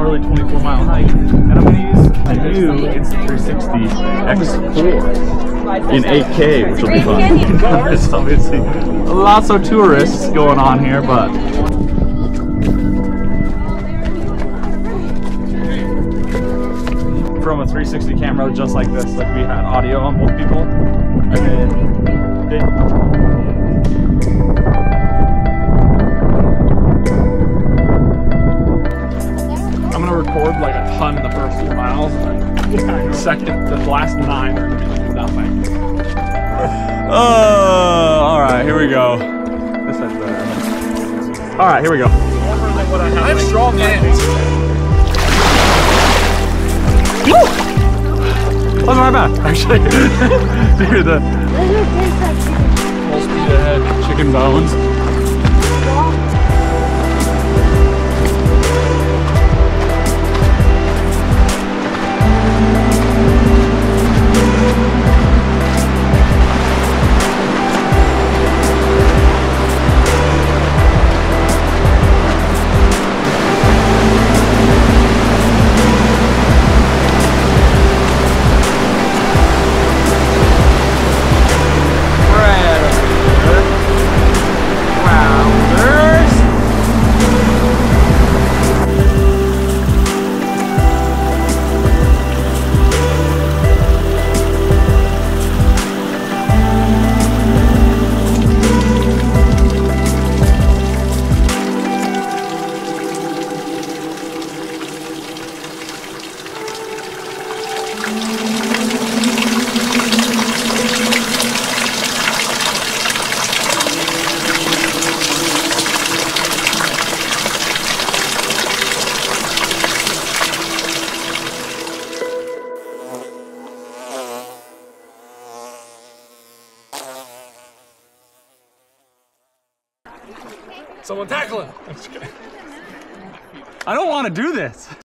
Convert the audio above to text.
early 24-mile hike, and I'm gonna use a new Insta360 X4 in 8K, which will be fun. There's obviously lots of tourists going on here, but from a 360 camera just like this, like we had audio on both people, and then I'm gonna record like a ton in the first 2 miles, and then the last 9 are gonna be nothing. Oh, all right, here we go. This is better. All right, here we go. I have strong hands. What's my bad? Actually, dude, the full speed ahead, chicken bones. Someone tackle him. I don't want to do this.